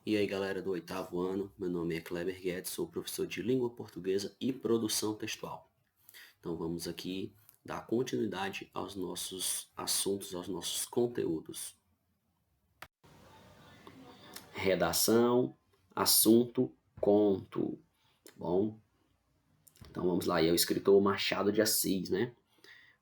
E aí galera do oitavo ano, meu nome é Kleber Guedes, sou professor de língua portuguesa e produção textual. Então vamos aqui dar continuidade aos nossos assuntos, aos nossos conteúdos. Redação, assunto, conto, tá bom? Então vamos lá, e é o escritor Machado de Assis, né?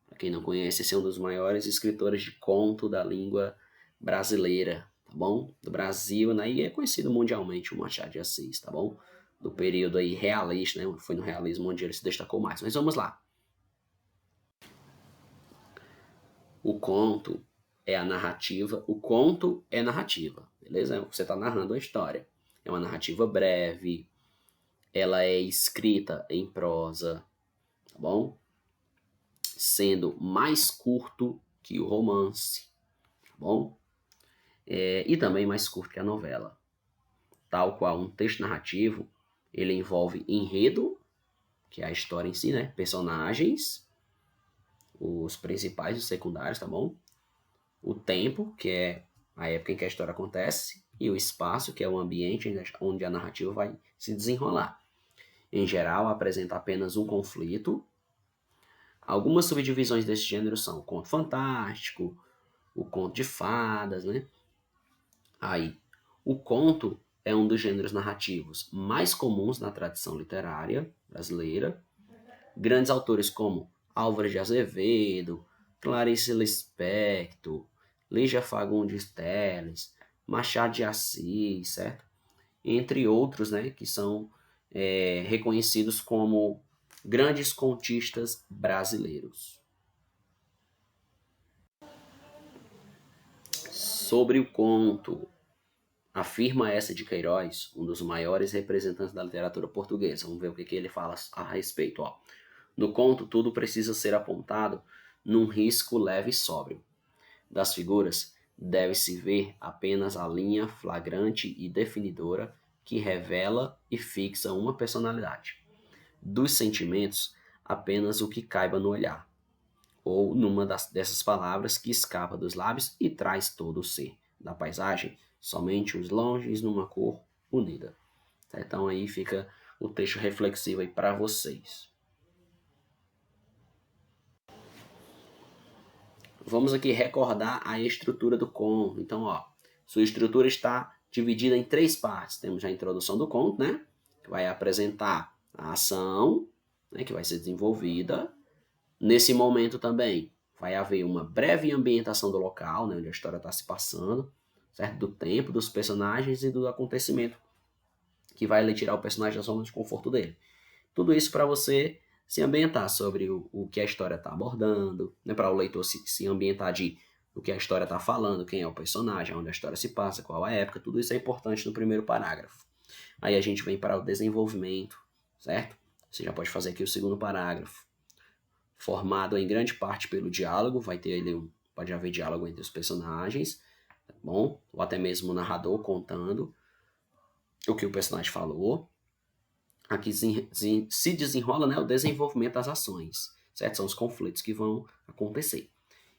Para quem não conhece, esse é um dos maiores escritores de conto da língua brasileira, tá bom? Do Brasil, né? E é conhecido mundialmente o Machado de Assis, tá bom? Do período aí realista, né? Foi no realismo onde ele se destacou mais. Mas vamos lá. O conto é a narrativa, o conto é narrativa, beleza? Você está narrando uma história. É uma narrativa breve, ela é escrita em prosa, tá bom? Sendo mais curto que o romance, tá bom? E também mais curto que a novela. Tal qual um texto narrativo, ele envolve enredo, que é a história em si, né? Personagens, os principais e os secundários, tá bom? O tempo, que é a época em que a história acontece, e o espaço, que é o ambiente onde a narrativa vai se desenrolar. Em geral, apresenta apenas um conflito. Algumas subdivisões desse gênero são o conto fantástico, o conto de fadas, né? Aí, o conto é um dos gêneros narrativos mais comuns na tradição literária brasileira. Grandes autores como Álvares de Azevedo, Clarice Lispector, Lígia Fagundes Telles, Machado de Assis, certo? Entre outros, né, que são reconhecidos como grandes contistas brasileiros. Sobre o conto, afirma essa de Queiroz, um dos maiores representantes da literatura portuguesa. Vamos ver o que ele fala a respeito. Ó. No conto, tudo precisa ser apontado num risco leve e sóbrio. Das figuras, deve-se ver apenas a linha flagrante e definidora que revela e fixa uma personalidade. Dos sentimentos, apenas o que caiba no olhar, ou numa dessas palavras que escapa dos lábios e traz todo o ser. Da paisagem, somente os longes numa cor unida. Então aí fica o texto reflexivo aí para vocês. Vamos aqui recordar a estrutura do conto. Então, ó, sua estrutura está dividida em três partes. Temos a introdução do conto, né? Que vai apresentar a ação, né? Que vai ser desenvolvida. Nesse momento também vai haver uma breve ambientação do local, né? Onde a história está se passando, certo? Do tempo, dos personagens e do acontecimento que vai lhe tirar o personagem da zona de conforto dele. Tudo isso para você se ambientar sobre o que a história está abordando, né, para o leitor se ambientar de o que a história está falando, quem é o personagem, onde a história se passa, qual a época, tudo isso é importante no primeiro parágrafo. Aí a gente vem para o desenvolvimento, certo? Você já pode fazer aqui o segundo parágrafo. Formado em grande parte pelo diálogo, vai ter ali pode haver diálogo entre os personagens, tá bom? Ou até mesmo o narrador contando o que o personagem falou. Aqui se desenrola, né, o desenvolvimento das ações, certo? São os conflitos que vão acontecer.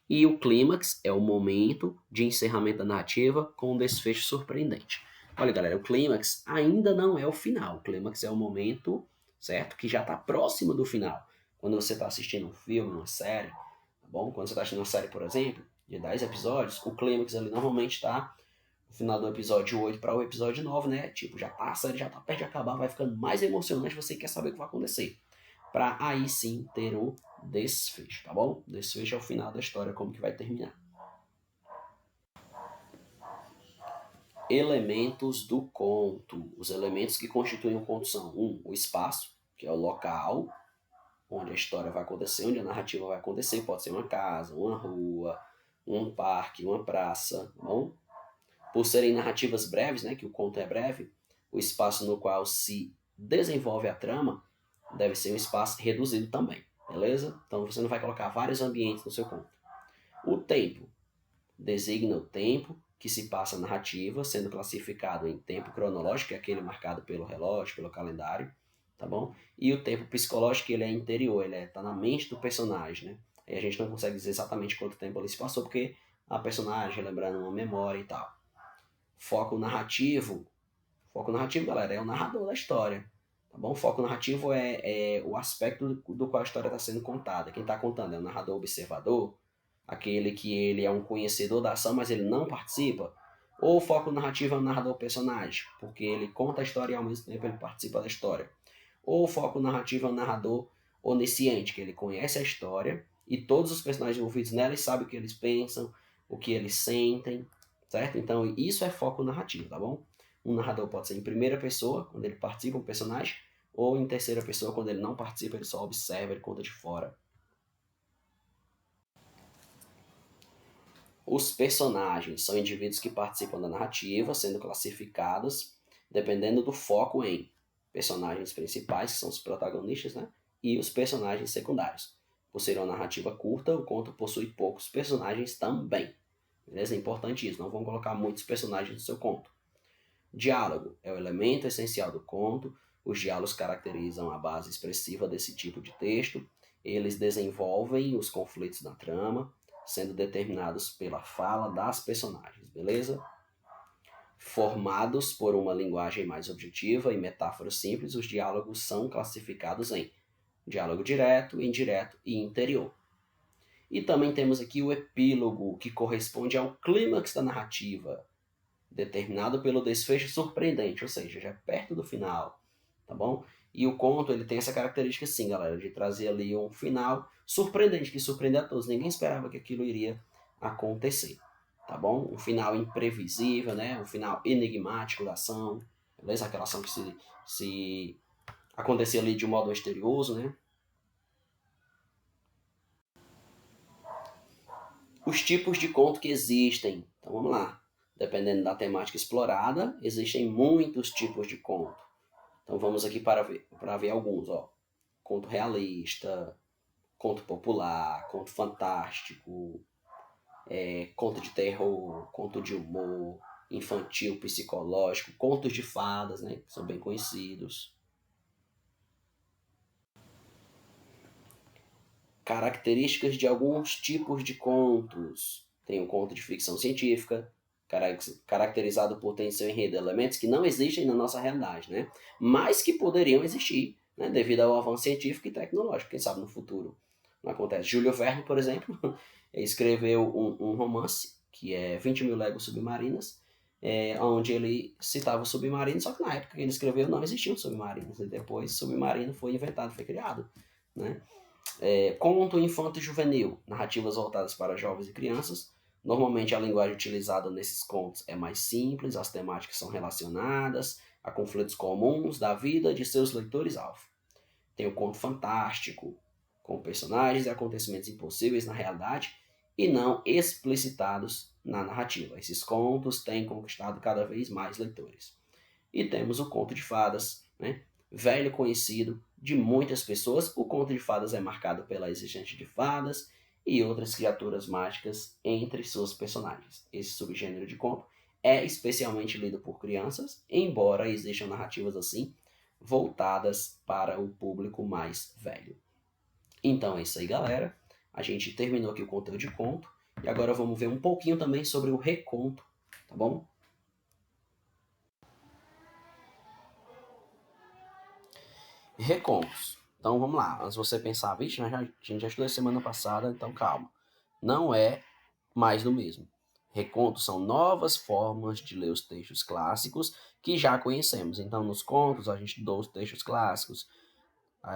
E o clímax é o momento de encerramento da narrativa com um desfecho surpreendente. Olha, galera, o clímax ainda não é o final. O clímax é o momento, certo? Que já está próximo do final. Quando você está assistindo um filme, uma série, tá bom? Quando você está assistindo uma série, por exemplo, de 10 episódios, o clímax ali normalmente está no final do episódio 8 para o episódio 9, né? Tipo, já tá, a série já tá perto de acabar, vai ficando mais emocionante, você quer saber o que vai acontecer. Para aí sim ter o desfecho, tá bom? Desfecho é o final da história, como que vai terminar. Elementos do conto. Os elementos que constituem o conto são o espaço, que é o local onde a história vai acontecer, onde a narrativa vai acontecer. Pode ser uma casa, uma rua, um parque, uma praça, tá bom? Por serem narrativas breves, né, que o conto é breve, o espaço no qual se desenvolve a trama deve ser um espaço reduzido também, beleza? Então você não vai colocar vários ambientes no seu conto. O tempo designa o tempo que se passa a narrativa, sendo classificado em tempo cronológico, que é aquele marcado pelo relógio, pelo calendário, tá bom? E o tempo psicológico, ele é interior, ele tá na mente do personagem, né? Aí a gente não consegue dizer exatamente quanto tempo ali se passou, porque a personagem lembrando uma memória e tal. Foco narrativo Foco narrativo, galera, é o narrador da história. Tá bom? Foco narrativo é o aspecto do qual a história está sendo contada. Quem está contando é o narrador observador, aquele que ele é um conhecedor da ação, mas ele não participa. Ou o foco narrativo é o narrador personagem, porque ele conta a história e ao mesmo tempo ele participa da história. Ou o foco narrativo é o narrador onisciente, que ele conhece a história e todos os personagens envolvidos nela e sabe o que eles pensam, o que eles sentem, certo? Então isso é foco narrativo, tá bom? Um narrador pode ser em primeira pessoa, quando ele participa um personagem, ou em terceira pessoa, quando ele não participa, ele só observa, ele conta de fora. Os personagens são indivíduos que participam da narrativa, sendo classificados dependendo do foco em personagens principais, que são os protagonistas, né? E os personagens secundários. Por ser uma narrativa curta, o conto possui poucos personagens também. Beleza? É importante isso, não vão colocar muitos personagens no seu conto. Diálogo é o elemento essencial do conto. Os diálogos caracterizam a base expressiva desse tipo de texto. Eles desenvolvem os conflitos da trama, sendo determinados pela fala das personagens, beleza? Formados por uma linguagem mais objetiva e metáforas simples, os diálogos são classificados em diálogo direto, indireto e interior. E também temos aqui o epílogo, que corresponde ao clímax da narrativa, determinado pelo desfecho surpreendente, ou seja, já perto do final, tá bom? E o conto, ele tem essa característica sim, galera, de trazer ali um final surpreendente, que surpreende a todos. Ninguém esperava que aquilo iria acontecer, tá bom? Um final imprevisível, né? Um final enigmático da ação, beleza? Aquela ação que se acontecia ali de um modo misterioso, né? Os tipos de conto que existem. Então vamos lá. Dependendo da temática explorada, existem muitos tipos de conto. Então vamos aqui para ver alguns. Ó. Conto realista, conto popular, conto fantástico, conto de terror, conto de humor, infantil, psicológico, contos de fadas, né, que são bem conhecidos. Características de alguns tipos de contos. Tem o conto de ficção científica, caracterizado por ter em seu enredo elementos que não existem na nossa realidade, né? Mas que poderiam existir, né? Devido ao avanço científico e tecnológico. Quem sabe no futuro não acontece. Júlio Verne, por exemplo, escreveu um romance que é 20 mil léguas submarinas, onde ele citava o submarino, só que na época que ele escreveu não existiam submarinos. E depois o submarino foi inventado, foi criado, né? Conto infanto-juvenil, narrativas voltadas para jovens e crianças. Normalmente a linguagem utilizada nesses contos é mais simples, as temáticas são relacionadas a conflitos comuns da vida de seus leitores-alvo. Tem o conto fantástico, com personagens e acontecimentos impossíveis na realidade e não explicitados na narrativa. Esses contos têm conquistado cada vez mais leitores. E temos o conto de fadas, né? Velho conhecido de muitas pessoas. O conto de fadas é marcado pela existência de fadas e outras criaturas mágicas entre seus personagens. Esse subgênero de conto é especialmente lido por crianças, embora existam narrativas assim voltadas para o público mais velho. Então é isso aí, galera. A gente terminou aqui o conteúdo de conto e agora vamos ver um pouquinho também sobre o reconto, tá bom? Recontos. Então vamos lá. Antes de você pensar, vixe, a gente já estudou semana passada, então calma. Não é mais do mesmo. Recontos são novas formas de ler os textos clássicos que já conhecemos. Então, nos contos, a gente estudou os textos clássicos.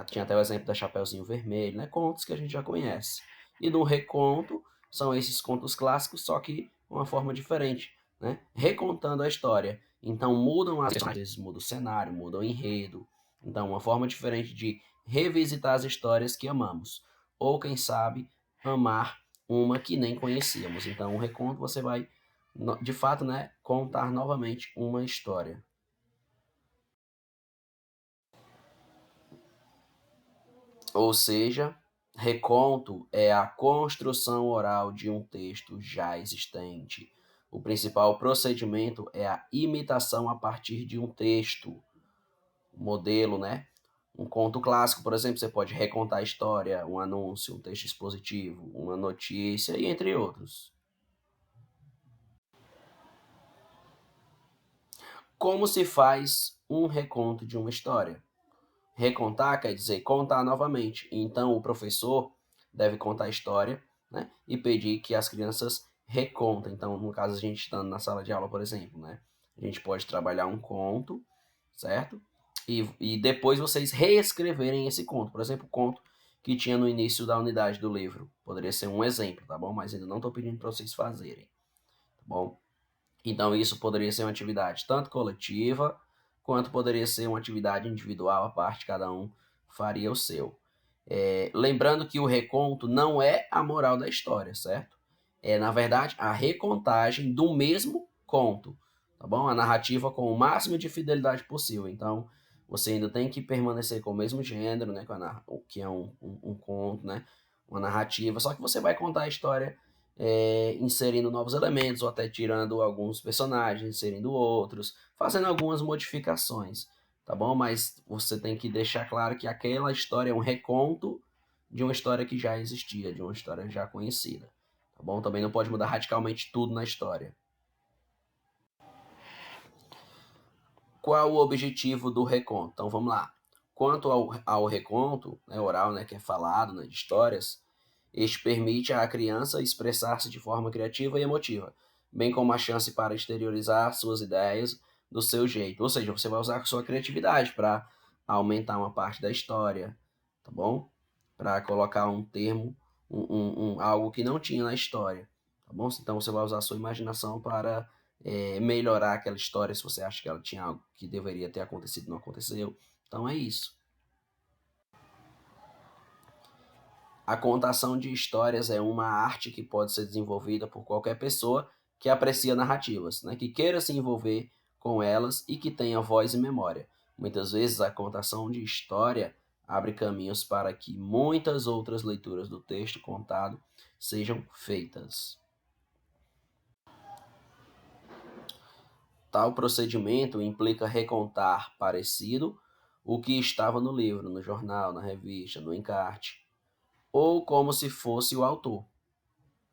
Tinha até o exemplo da Chapeuzinho Vermelho, né? Contos que a gente já conhece. E no reconto, são esses contos clássicos, só que uma forma diferente, né? Recontando a história. Então, mudam as vezes muda o cenário, muda o enredo. Então, uma forma diferente de revisitar as histórias que amamos. Ou, quem sabe, amar uma que nem conhecíamos. Então, um reconto você vai, de fato, né, contar novamente uma história. Ou seja, reconto é a construção oral de um texto já existente. O principal procedimento é a imitação a partir de um texto, modelo, né? Um conto clássico, por exemplo, você pode recontar a história, um anúncio, um texto expositivo, uma notícia e entre outros. Como se faz um reconto de uma história? Recontar quer dizer contar novamente. Então, o professor deve contar a história, né, e pedir que as crianças recontem. Então, no caso, a gente estando na sala de aula, por exemplo, né, a gente pode trabalhar um conto, certo? E depois vocês reescreverem esse conto. Por exemplo, o conto que tinha no início da unidade do livro. Poderia ser um exemplo, tá bom? Mas ainda não estou pedindo para vocês fazerem, tá bom? Então, isso poderia ser uma atividade tanto coletiva, quanto poderia ser uma atividade individual, a parte cada um faria o seu. Lembrando que o reconto não é a moral da história, certo? É, na verdade, a recontagem do mesmo conto, tá bom? A narrativa com o máximo de fidelidade possível. Então, você ainda tem que permanecer com o mesmo gênero, né? O que é um conto, né? Uma narrativa, só que você vai contar a história inserindo novos elementos, ou até tirando alguns personagens, inserindo outros, fazendo algumas modificações, tá bom? Mas você tem que deixar claro que aquela história é um reconto de uma história que já existia, de uma história já conhecida, tá bom? Também não pode mudar radicalmente tudo na história. Qual o objetivo do reconto? Então vamos lá. Quanto ao reconto, né, oral, né, que é falado, né, de histórias, este permite à criança expressar-se de forma criativa e emotiva, bem como a chance para exteriorizar suas ideias do seu jeito. Ou seja, você vai usar a sua criatividade para aumentar uma parte da história, tá bom? Para colocar um termo, algo que não tinha na história, tá bom? Então você vai usar a sua imaginação para melhorar aquela história se você acha que ela tinha algo que deveria ter acontecido e não aconteceu. Então é isso. A contação de histórias é uma arte que pode ser desenvolvida por qualquer pessoa que aprecia narrativas, né, que queira se envolver com elas e que tenha voz e memória. Muitas vezes a contação de história abre caminhos para que muitas outras leituras do texto contado sejam feitas. Tal procedimento implica recontar parecido o que estava no livro, no jornal, na revista, no encarte, ou como se fosse o autor.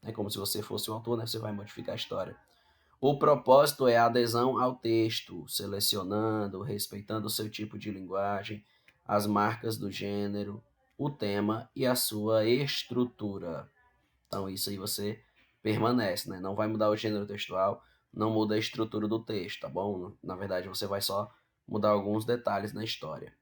É como se você fosse o autor, né? Você vai modificar a história. O propósito é a adesão ao texto, selecionando, respeitando o seu tipo de linguagem, as marcas do gênero, o tema e a sua estrutura. Então, isso aí você permanece, né? Não vai mudar o gênero textual, não muda a estrutura do texto, tá bom? Na verdade, você vai só mudar alguns detalhes na história.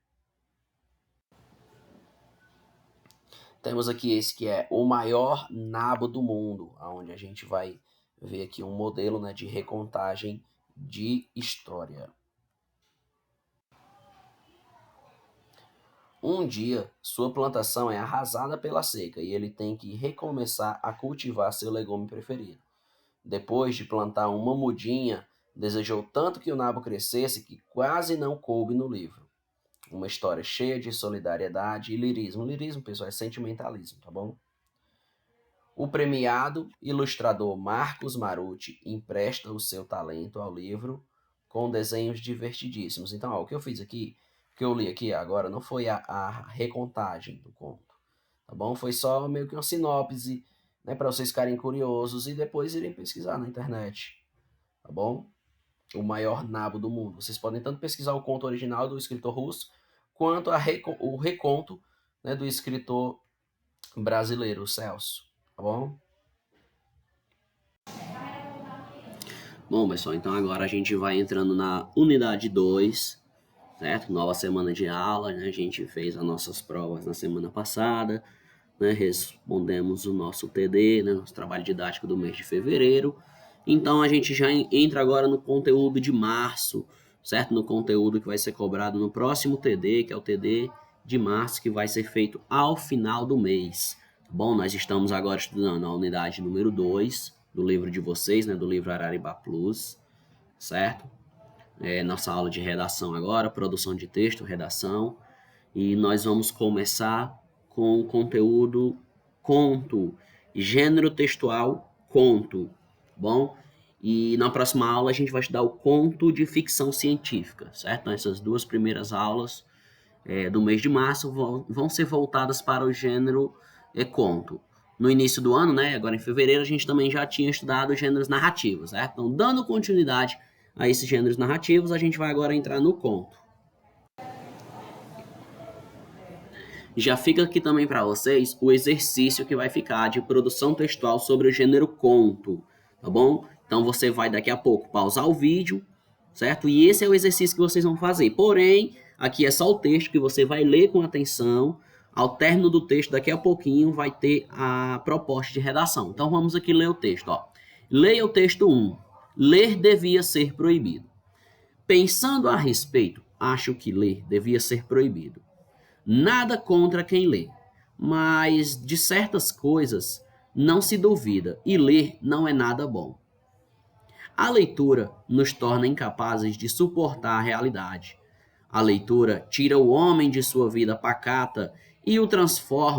Temos aqui esse que é o maior nabo do mundo, onde a gente vai ver aqui um modelo, né, de recontagem de história. Um dia, sua plantação é arrasada pela seca e ele tem que recomeçar a cultivar seu legume preferido. Depois de plantar uma mudinha, desejou tanto que o nabo crescesse que quase não coube no livro. Uma história cheia de solidariedade e lirismo. Lirismo, pessoal, é sentimentalismo, tá bom? O premiado ilustrador Marcos Maruti empresta o seu talento ao livro com desenhos divertidíssimos. Então, ó, o que eu fiz aqui, o que eu li aqui agora, não foi a recontagem do conto, tá bom? Foi só meio que uma sinopse, né, para vocês ficarem curiosos e depois irem pesquisar na internet, tá bom? O maior nabo do mundo. Vocês podem tanto pesquisar o conto original do escritor russo, quanto o reconto, né, do escritor brasileiro, Celso, tá bom? Bom, pessoal, então agora a gente vai entrando na unidade 2, certo? Nova semana de aula, né? A gente fez as nossas provas na semana passada, né? Respondemos o nosso TD, né? Nosso trabalho didático do mês de fevereiro. Então a gente já entra agora no conteúdo de março, certo? No conteúdo que vai ser cobrado no próximo TD, que é o TD de março, que vai ser feito ao final do mês. Tá bom? Nós estamos agora estudando a unidade número 2 do livro de vocês, né? Do livro Araribá Plus, certo? Nossa aula de redação agora, produção de texto, redação. E nós vamos começar com o conteúdo conto, gênero textual conto, bom? E na próxima aula a gente vai estudar o conto de ficção científica, certo? Então, essas duas primeiras aulas do mês de março vão ser voltadas para o gênero conto. No início do ano, né, agora em fevereiro, a gente também já tinha estudado gêneros narrativos, certo? Então, dando continuidade a esses gêneros narrativos, a gente vai agora entrar no conto. Já fica aqui também para vocês o exercício que vai ficar de produção textual sobre o gênero conto, tá bom? Então você vai daqui a pouco pausar o vídeo, certo? E esse é o exercício que vocês vão fazer. Porém, aqui é só o texto que você vai ler com atenção. Ao término do texto, daqui a pouquinho, vai ter a proposta de redação. Então vamos aqui ler o texto, ó. Leia o texto 1. Ler devia ser proibido. Pensando a respeito, acho que ler devia ser proibido. Nada contra quem lê, mas de certas coisas não se duvida e ler não é nada bom. A leitura nos torna incapazes de suportar a realidade. A leitura tira o homem de sua vida pacata e o transporta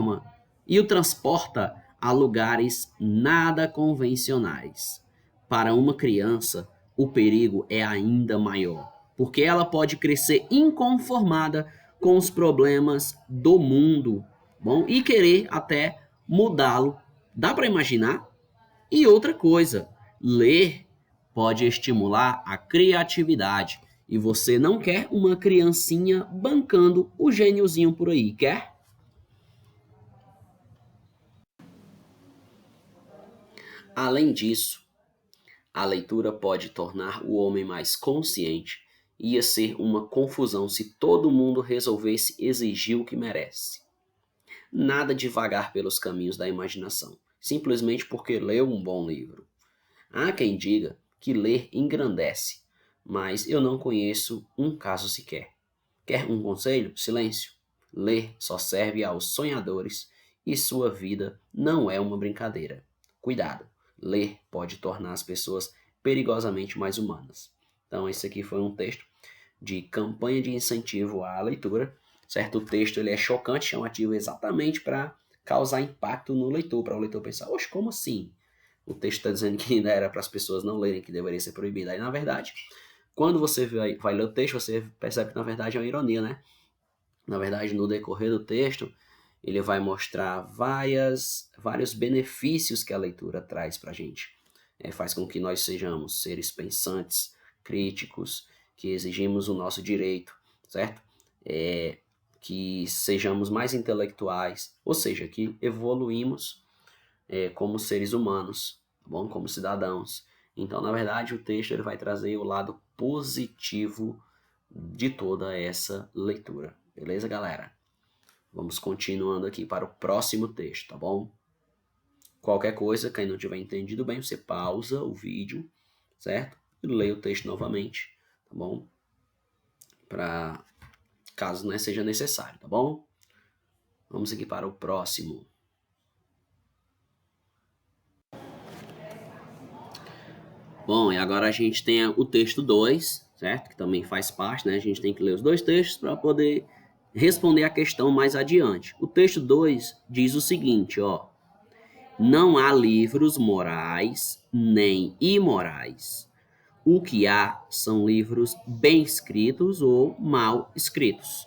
a lugares nada convencionais. Para uma criança, o perigo é ainda maior, porque ela pode crescer inconformada com os problemas do mundo, bom, e querer até mudá-lo. Dá para imaginar? E outra coisa, ler pode estimular a criatividade. E você não quer uma criancinha bancando o gêniozinho por aí, quer? Além disso, a leitura pode tornar o homem mais consciente. Ia ser uma confusão se todo mundo resolvesse exigir o que merece. Nada de vagar pelos caminhos da imaginação, simplesmente porque leu um bom livro. Há quem diga que ler engrandece, mas eu não conheço um caso sequer. Quer um conselho? Silêncio. Ler só serve aos sonhadores e sua vida não é uma brincadeira. Cuidado, ler pode tornar as pessoas perigosamente mais humanas. Então, esse aqui foi um texto de campanha de incentivo à leitura, certo? O texto ele é chocante, chamativo exatamente para causar impacto no leitor, para o leitor pensar, oxe, como assim? O texto está dizendo que ainda era para as pessoas não lerem, que deveria ser proibido. Aí, na verdade, quando você vai ler o texto, você percebe que, na verdade, é uma ironia, né? Na verdade, no decorrer do texto, ele vai mostrar vários benefícios que a leitura traz para a gente. Faz com que nós sejamos seres pensantes, críticos, que exigimos o nosso direito, certo? Que sejamos mais intelectuais, ou seja, que evoluímos como seres humanos, tá bom? Como cidadãos. Então, na verdade, o texto ele vai trazer o lado positivo de toda essa leitura. Beleza, galera? Vamos continuando aqui para o próximo texto, tá bom? Qualquer coisa, quem não tiver entendido bem, você pausa o vídeo, certo? E lê o texto novamente, tá bom? Para caso não seja necessário, tá bom? Vamos aqui para o próximo. Bom, e agora a gente tem o texto 2, certo? Que também faz parte, né? A gente tem que ler os dois textos para poder responder a questão mais adiante. O texto 2 diz o seguinte, ó. Não há livros morais nem imorais. O que há são livros bem escritos ou mal escritos.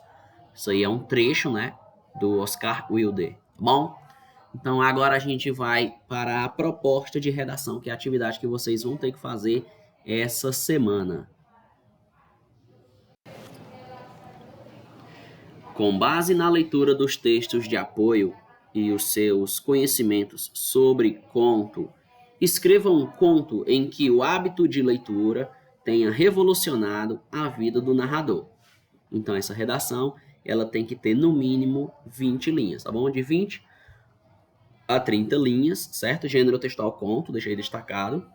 Isso aí é um trecho, né, do Oscar Wilde, tá bom? Então agora a gente vai para a proposta de redação, que é a atividade que vocês vão ter que fazer essa semana. Com base na leitura dos textos de apoio e os seus conhecimentos sobre conto, escreva um conto em que o hábito de leitura tenha revolucionado a vida do narrador. Então essa redação, ela tem que ter no mínimo 20 linhas, tá bom? De 20 a 30 linhas, certo? Gênero textual conto, deixei destacado,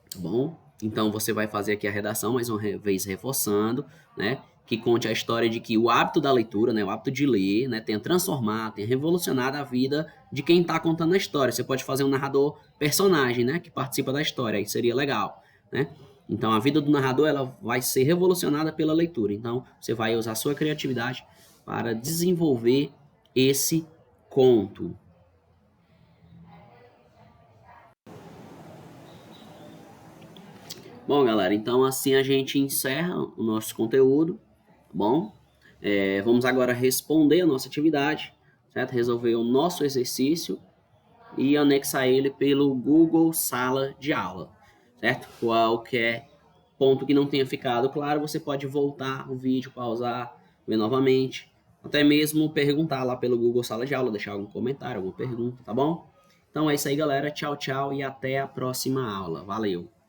tá bom? Então você vai fazer aqui a redação, mais uma vez reforçando, né? Que conte a história de que o hábito da leitura, né, o hábito de ler, né, tenha transformado, tenha revolucionado a vida de quem está contando a história. Você pode fazer um narrador personagem, né, que participa da história, aí seria legal, né? Então a vida do narrador ela vai ser revolucionada pela leitura. Então você vai usar a sua criatividade para desenvolver esse conto. Bom, galera, então assim a gente encerra o nosso conteúdo, tá bom? Vamos agora responder a nossa atividade, certo? Resolver o nosso exercício e anexar ele pelo Google Sala de Aula, certo? Qualquer ponto que não tenha ficado claro, você pode voltar o vídeo, pausar, ver novamente, até mesmo perguntar lá pelo Google Sala de Aula, deixar algum comentário, alguma pergunta, tá bom? Então é isso aí, galera. Tchau, tchau e até a próxima aula. Valeu!